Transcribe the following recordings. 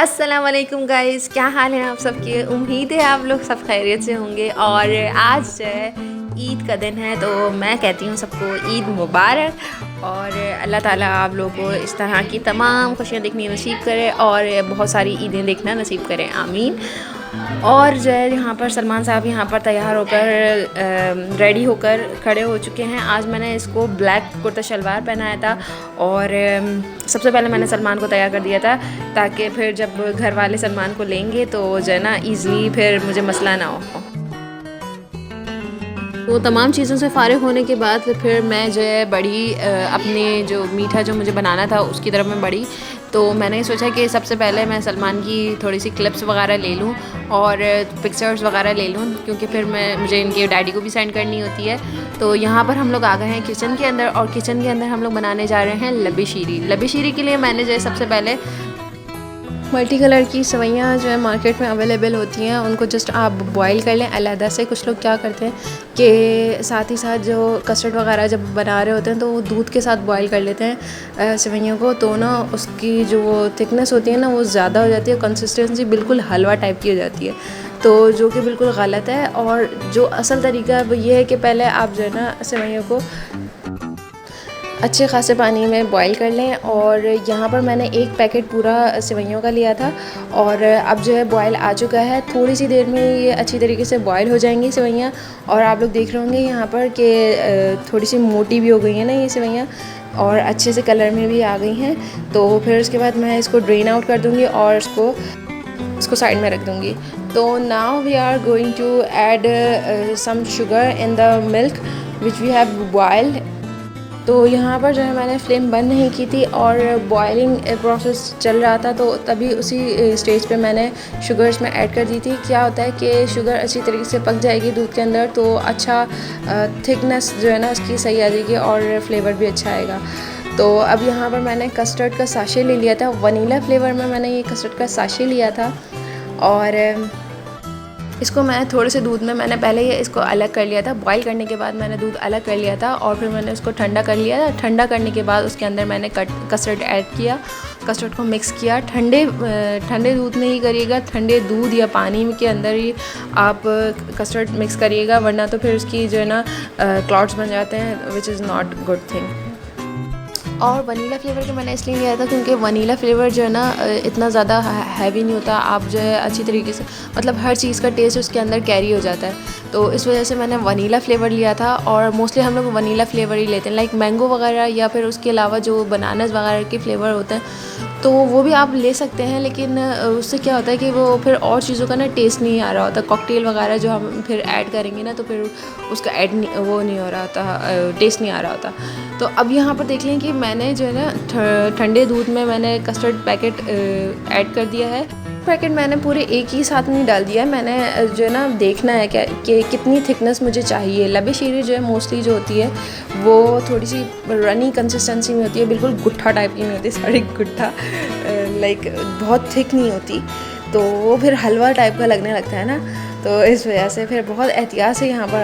अस्सलाम वालेकुम गाइस, क्या हाल है आप सबके। उम्मीद है आप लोग सब खैरियत से होंगे। और आज जो है ईद का दिन है, तो मैं कहती हूँ सबको ईद मुबारक। और अल्लाह ताला आप लोगों को इस तरह की तमाम खुशियाँ देखनी नसीब करे और बहुत सारी ईदें देखना नसीब करें, आमीन। और जो है यहाँ पर सलमान साहब यहाँ पर तैयार होकर रेडी होकर खड़े हो चुके हैं। आज मैंने इसको ब्लैक कुर्ता शलवार पहनाया था और सबसे पहले मैंने सलमान को तैयार कर दिया था, ताकि फिर जब घर वाले सलमान को लेंगे तो जो है ना ईज़िली फिर मुझे मसला ना हो। वो तमाम चीज़ों से फ़ारिग होने के बाद फिर मैं जो है बड़ी अपने जो मीठा जो मुझे बनाना था उसकी तरफ मैं बढ़ी। तो मैंने सोचा कि सबसे पहले मैं सलमान की थोड़ी सी क्लिप्स वगैरह ले लूँ और पिक्चर्स वगैरह ले लूँ, क्योंकि फिर मुझे इनके डैडी को भी सेंड करनी होती है। तो यहाँ पर हम लोग आ गए हैं किचन के अंदर, और किचन के अंदर हम लोग बनाने जा रहे हैं लबी शीरी। लबी शीरी के लिए मैंने जो है सबसे पहले मल्टी कलर की सवैयाँ जो है मार्केट में अवेलेबल होती हैं, उनको जस्ट आप बॉईल कर लें अलहदा से। कुछ लोग क्या करते हैं कि साथ ही साथ जो कस्टर्ड वगैरह जब बना रहे होते हैं तो वो दूध के साथ बॉईल कर लेते हैं सवैयों को, तो ना उसकी जो वो थिकनेस होती है ना वो ज़्यादा हो जाती है, कंसिस्टेंसी बिल्कुल हलवा टाइप की हो जाती है, तो जो कि बिल्कुल गलत है। और जो असल तरीका वो ये है कि पहले आप जो है ना सवैयों को अच्छे खासे पानी में बॉईल कर लें। और यहाँ पर मैंने एक पैकेट पूरा सेवइयों का लिया था, और अब जो है बॉईल आ चुका है। थोड़ी सी देर में ये अच्छी तरीके से बॉईल हो जाएंगी सेवइयाँ, और आप लोग देख रहे होंगे यहाँ पर कि थोड़ी सी मोटी भी हो गई हैं ना ये सेवइयाँ, और अच्छे से कलर में भी आ गई हैं। तो फिर उसके बाद मैं इसको ड्रेन आउट कर दूँगी और इसको साइड में रख दूँगी। तो now we are going to add some sugar in the milk which we have boiled. तो यहाँ पर जो है मैंने फ्लेम बंद नहीं की थी और बॉयलिंग प्रोसेस चल रहा था, तो तभी उसी स्टेज पे मैंने शुगर इसमें ऐड कर दी थी। क्या होता है कि शुगर अच्छी तरीके से पक जाएगी दूध के अंदर, तो अच्छा थिकनेस जो है ना उसकी सही आ जाएगी और फ्लेवर भी अच्छा आएगा। तो अब यहाँ पर मैंने कस्टर्ड का साशे ले लिया था, वनीला फ्लेवर में मैंने ये कस्टर्ड का साशे लिया था। और इसको मैं थोड़े से दूध में मैंने पहले ही इसको अलग कर लिया था, बॉईल करने के बाद मैंने दूध अलग कर लिया था, और फिर मैंने उसको ठंडा कर लिया था। ठंडा करने के बाद उसके अंदर मैंने कस्टर्ड ऐड किया, कस्टर्ड को मिक्स किया। ठंडे दूध में ही करिएगा, ठंडे दूध या पानी के अंदर ही आप कस्टर्ड मिक्स करिएगा, वरना तो फिर उसकी जो है ना क्लॉट्स बन जाते हैं, which is not good thing. और वनीला फ्लेवर जो मैंने इसलिए लिया था क्योंकि वनीला फ्लेवर जो है ना इतना ज़्यादा हैवी नहीं होता, आप जो है अच्छी तरीके से मतलब हर चीज़ का टेस्ट उसके अंदर कैरी हो जाता है, तो इस वजह से मैंने वनीला फ्लेवर लिया था। और मोस्टली हम लोग वनीला फ्लेवर ही लेते हैं, लाइक मैंगो वगैरह या फिर उसके अलावा जो बनानास वगैरह के फ्लेवर होते हैं तो वो भी आप ले सकते हैं, लेकिन उससे क्या होता है कि वो फिर और चीज़ों का ना टेस्ट नहीं आ रहा होता। कॉकटेल वगैरह जो हम फिर ऐड करेंगे ना तो फिर उसका वो नहीं हो रहा होता, टेस्ट नहीं आ रहा होता। तो अब यहाँ पर देख लें कि मैंने जो है ना ठंडे दूध में मैंने कस्टर्ड पैकेट ऐड कर दिया है। पैकेट मैंने पूरे एक ही साथ नहीं डाल दिया, मैंने जो है ना देखना है क्या कि कितनी थिकनेस मुझे चाहिए। लबी शीरी जो है मोस्टली जो होती है वो थोड़ी सी रनी कंसिस्टेंसी में होती है, बिल्कुल गुट्ठा टाइप की नहीं होती, सॉरी गुट्ठा लाइक बहुत थिक नहीं होती, तो वो फिर हलवा टाइप का लगने लगता है ना। तो इस वजह से फिर बहुत एहतियात से यहाँ पर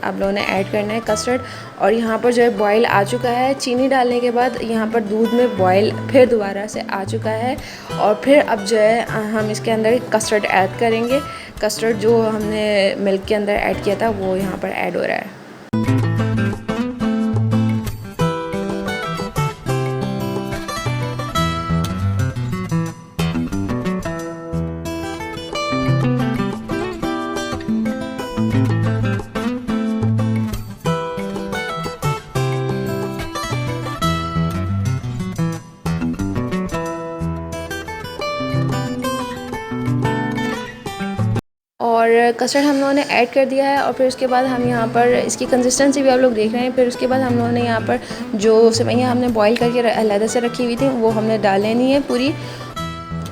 आप लोगों ने ऐड करना है कस्टर्ड। और यहाँ पर जो है बॉयल आ चुका है, चीनी डालने के बाद यहाँ पर दूध में बॉयल फिर दोबारा से आ चुका है। और फिर अब जो है हम इसके अंदर कस्टर्ड ऐड करेंगे। कस्टर्ड जो हमने मिल्क के अंदर ऐड किया था वो यहाँ पर ऐड हो रहा है। और कस्टर्ड हम लोगों ने ऐड कर दिया है, और फिर उसके बाद हम यहाँ पर इसकी कंसिस्टेंसी भी आप लोग देख रहे हैं। फिर उसके बाद हम लोगों ने यहाँ पर जो सेवइयाँ हमने बॉईल करके अलग से रखी हुई थी वो हमने डाल लेनी है पूरी।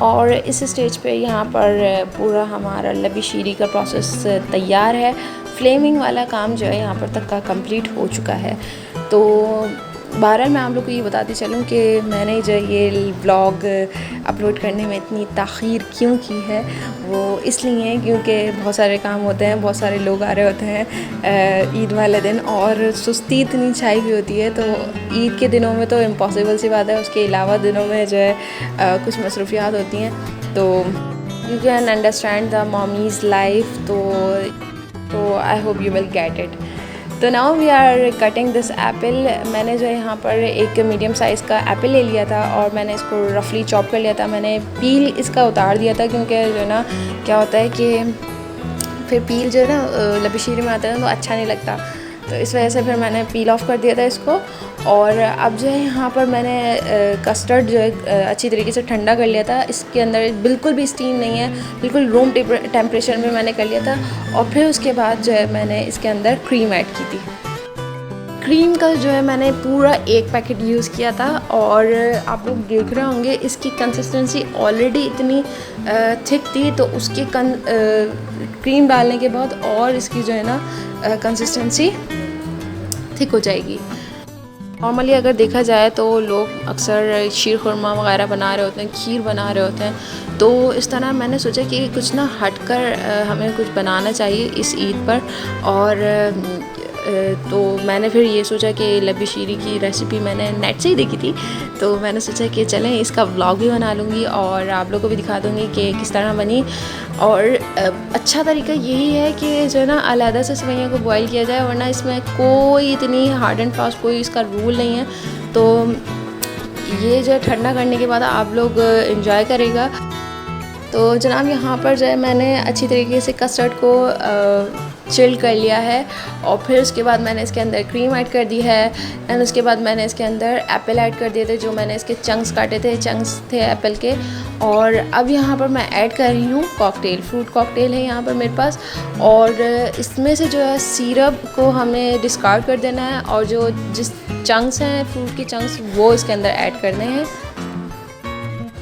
और इस स्टेज पे यहाँ पर पूरा हमारा लबी शीरी का प्रोसेस तैयार है। फ्लेमिंग वाला काम जो है यहाँ पर तक का कंप्लीट हो चुका है। तो बहरहाल मैं आप लोग को ये बताती चलूँ कि मैंने जो ये व्लॉग अपलोड करने में इतनी ताख़ीर क्यों की है, वो इसलिए क्योंकि बहुत सारे काम होते हैं, बहुत सारे लोग आ रहे होते हैं ईद वाले दिन, और सुस्ती इतनी छाई हुई होती है। तो ईद के दिनों में तो इम्पॉसिबल सी बात है, उसके अलावा दिनों में जो है कुछ मसरूफियात होती हैं। तो you can understand the mommy's life. तो I hope you will get it. तो now we are cutting this apple. मैंने जो है यहाँ पर एक मीडियम साइज़ का एप्पल ले लिया था और मैंने इसको रफली चॉप कर लिया था। मैंने पील इसका उतार दिया था क्योंकि जो है ना क्या होता है कि फिर पील जो है ना लबशीरी में आता है तो अच्छा नहीं लगता, तो इस वजह से फिर मैंने पील ऑफ कर दिया था इसको। और अब जो है यहाँ पर मैंने कस्टर्ड जो है अच्छी तरीके से ठंडा कर लिया था। इसके अंदर बिल्कुल भी स्टीम नहीं है, बिल्कुल रूम टेम्परेचर में मैंने कर लिया था। और फिर उसके बाद जो है मैंने इसके अंदर क्रीम ऐड की थी। क्रीम का जो है मैंने पूरा एक पैकेट यूज़ किया था और आप लोग देख रहे होंगे इसकी कंसिस्टेंसी ऑलरेडी इतनी थिक थी, तो उसकी क्रीम डालने के बाद और इसकी जो है ना कंसिस्टेंसी थिक हो जाएगी। नॉर्मली अगर देखा जाए तो लोग अक्सर शीर खुरमा वगैरह बना रहे होते हैं, खीर बना रहे होते हैं, तो इस तरह मैंने सोचा कि कुछ ना हटकर हमें कुछ बनाना चाहिए इस ईद पर। और तो मैंने फिर ये सोचा कि लब्बी शीरी की रेसिपी मैंने नेट से ही देखी थी, तो मैंने सोचा कि चलें इसका व्लॉग भी बना लूँगी और आप लोगों को भी दिखा दूँगी कि किस तरह बनी। और अच्छा तरीका यही है कि जो है ना अलहदा से सेवइयाँ को बॉईल किया जाए, वरना इसमें कोई इतनी हार्ड एंड फास्ट कोई इसका रूल नहीं है। तो ये जो है ठंडा करने के बाद आप लोग इंजॉय करेगा। तो जनाब यहाँ पर जो है मैंने अच्छी तरीके से कस्टर्ड को चिल कर लिया है और फिर उसके बाद मैंने इसके अंदर क्रीम ऐड कर दी है एंड उसके बाद मैंने इसके अंदर एप्पल ऐड कर दिए थे, जो मैंने इसके चंक्स काटे थे, चंक्स थे एप्पल के। और अब यहाँ पर मैं ऐड कर रही हूँ कॉकटेल, फ्रूट कॉकटेल है यहाँ पर मेरे पास। और इसमें से जो है सिरप को हमें डिस्कार्ड कर देना है और जो जिस चंक्स हैं फ्रूट के चंक्स वो इसके अंदर ऐड करने हैं।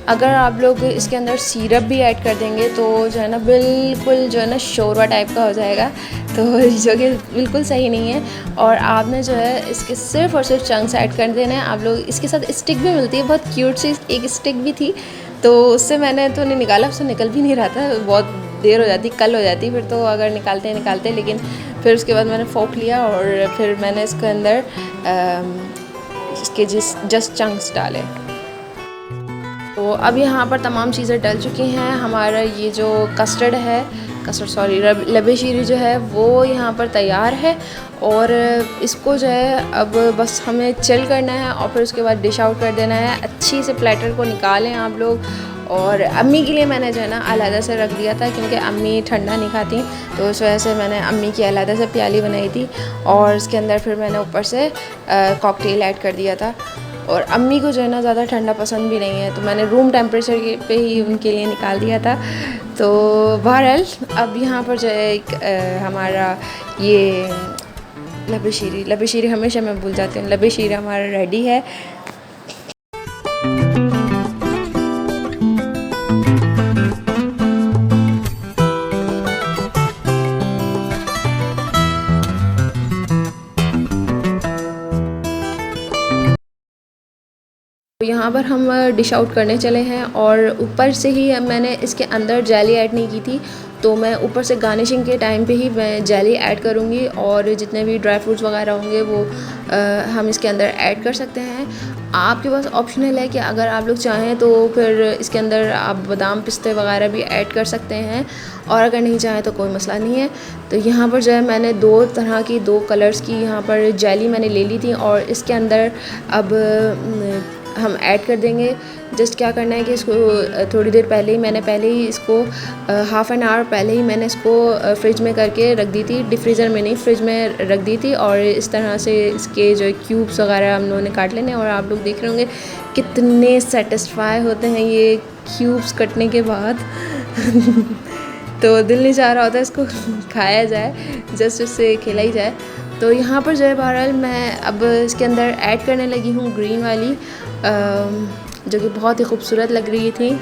अगर आप लोग इसके अंदर सिरप भी ऐड कर देंगे तो जो है ना बिल्कुल जो है ना शोरबा टाइप का हो जाएगा, तो जो कि बिल्कुल सही नहीं है। और आपने जो है इसके सिर्फ और सिर्फ चंक्स ऐड कर देने हैं। आप लोग इसके साथ स्टिक भी मिलती है, बहुत क्यूट सी एक स्टिक भी थी, तो उससे मैंने तो नहीं निकाला, उससे निकल भी नहीं रहा था, बहुत देर हो जाती, कल हो जाती फिर तो अगर निकालते। लेकिन फिर उसके बाद मैंने फोक लिया और फिर मैंने इसके अंदर इसके जस्ट चंक्स डाले। तो अब यहाँ पर तमाम चीज़ें डल चुकी हैं। हमारा ये जो लब्बी शीरी जो है वो यहाँ पर तैयार है और इसको जो है अब बस हमें चिल करना है और फिर उसके बाद डिश आउट कर देना है। अच्छी से प्लेटर को निकालें आप लोग। और अम्मी के लिए मैंने जो है ना अलहदा से रख दिया था क्योंकि अम्मी ठंडा नहीं खाती, तो उस वजह से मैंने अम्मी की अलहदा से प्याली बनाई थी और इसके अंदर फिर मैंने ऊपर से कॉकटेल ऐड कर दिया था। और अम्मी को जो है ना ज़्यादा ठंडा पसंद भी नहीं है, तो मैंने रूम टेम्परेचर पे ही उनके लिए निकाल दिया था। तो बहरहाल अब यहाँ पर जो है हमारा ये लब्बी शीरी हमेशा मैं भूल जाती हूँ, लब्बी शीरी हमारा रेडी है। यहाँ पर हम डिश आउट करने चले हैं और ऊपर से ही मैंने इसके अंदर जेली ऐड नहीं की थी, तो मैं ऊपर से गार्निशिंग के टाइम पे ही मैं जेली ऐड करूँगी और जितने भी ड्राई फ्रूट्स वगैरह होंगे वो हम इसके अंदर ऐड कर सकते हैं। आपके पास ऑप्शनल है कि अगर आप लोग चाहें तो फिर इसके अंदर आप बादाम पिस्ते वगैरह भी ऐड कर सकते हैं और अगर नहीं चाहें तो कोई मसला नहीं है। तो यहाँ पर जो है मैंने दो तरह की 2 कलर्स की यहाँ पर जेली मैंने ले ली थी और इसके अंदर अब हम ऐड कर देंगे। जस्ट क्या करना है कि इसको थोड़ी देर पहले ही मैंने इसको हाफ़ एन आवर पहले ही मैंने इसको फ्रिज में करके रख दी थी, डीप फ्रीज़र में नहीं फ्रिज में रख दी थी। और इस तरह से इसके जो क्यूब्स वगैरह हम लोगों ने काट लेने और आप लोग देख रहे होंगे कितने सेटिस्फाई होते हैं ये क्यूब्स कटने के बाद तो दिल नहीं चाह रहा होता इसको खाया जाए, जस्ट उससे खिलाई जाए। तो यहाँ पर जो है बहरहाल मैं अब इसके अंदर ऐड करने लगी हूँ ग्रीन वाली, जो कि बहुत ही खूबसूरत लग रही थी।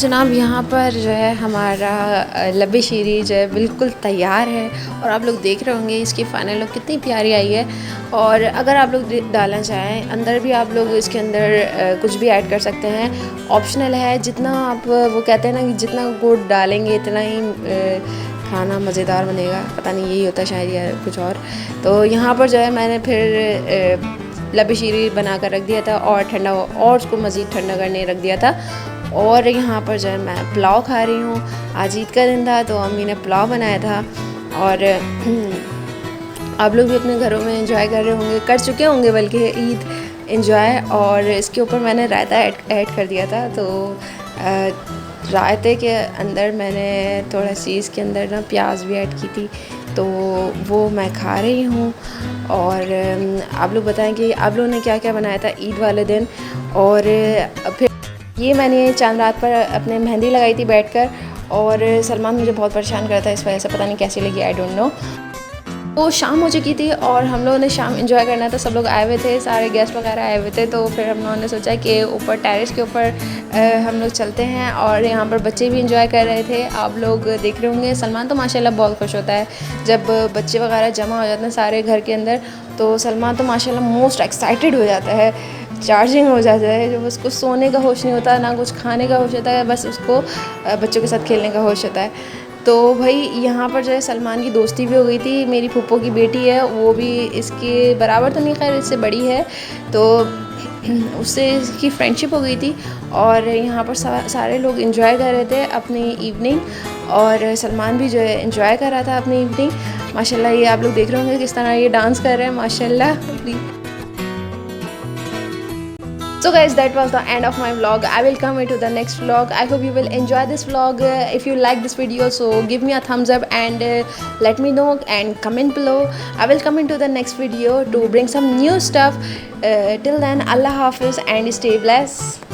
जनाब यहाँ पर जो है हमारा लब्बी शीरी जो है बिल्कुल तैयार है और आप लोग देख रहे होंगे इसकी फ़ाइनल लुक कितनी प्यारी आई है। और अगर आप लोग डालना चाहें अंदर भी आप लोग इसके अंदर कुछ भी ऐड कर सकते हैं, ऑप्शनल है। जितना आप वो कहते हैं ना कि जितना गुड़ डालेंगे इतना ही खाना मज़ेदार बनेगा, पता नहीं यही होता शायद या कुछ और। तो यहाँ पर जो है मैंने फिर लब्बी शीरी बना कर रख दिया था और ठंडा और उसको मज़ीद ठंडा करने रख दिया था। और यहाँ पर जो है मैं पुलाव खा रही हूँ। आज ईद का दिन था तो अम्मी ने पुलाव बनाया था। और आप लोग भी अपने घरों में एंजॉय कर रहे होंगे, कर चुके होंगे बल्कि ईद एंजॉय। और इसके ऊपर मैंने रायता ऐड कर दिया था। तो रायते के अंदर मैंने थोड़ा सी इसके अंदर ना प्याज भी ऐड की थी, तो वो मैं खा रही हूँ। और आप लोग बताएं कि आप लोगों ने क्या क्या बनाया था ईद वाले दिन। और फिर ये मैंने चांद रात पर अपने मेहंदी लगाई थी बैठकर, और सलमान मुझे बहुत परेशान कर रहा था इस वजह से, पता नहीं कैसी लगी, आई डोंट नो। तो शाम हो चुकी थी और हम लोगों ने शाम एंजॉय करना था, सब लोग आए हुए थे, सारे गेस्ट वगैरह आए हुए थे। तो फिर हम लोगों ने सोचा कि ऊपर टेरेस के ऊपर हम लोग चलते हैं। और यहाँ पर बच्चे भी एंजॉय कर रहे थे, आप लोग देख रहे होंगे। सलमान तो माशाल्लाह बहुत खुश होता है जब बच्चे वगैरह जमा हो जाते हैं सारे घर के अंदर, तो सलमान तो माशाल्लाह मोस्ट एक्साइटेड हो जाता है, चार्जिंग हो जाता है। जब उसको सोने का होश नहीं होता, ना कुछ खाने का होश होता है, बस उसको बच्चों के साथ खेलने का होश होता है। तो भाई यहाँ पर जो है सलमान की दोस्ती भी हो गई थी। मेरी फूफो की बेटी है, वो भी इसके बराबर तो नहीं, खैर इससे बड़ी है, तो उससे इसकी फ्रेंडशिप हो गई थी। और यहाँ पर सारे लोग एंजॉय कर रहे थे अपनी इवनिंग, और सलमान भी जो है एंजॉय कर रहा था अपनी इवनिंग। माशाल्लाह ये आप लोग देख रहे होंगे किस तरह ये डांस कर रहे हैं माशाल्लाह। So guys, that was the end of my vlog. I will come into the next vlog. I hope you will enjoy this vlog. If you like this video, so give me a thumbs up and let me know and comment below. I will come into the next video to bring some new stuff. Till then, Allah Hafiz and stay blessed.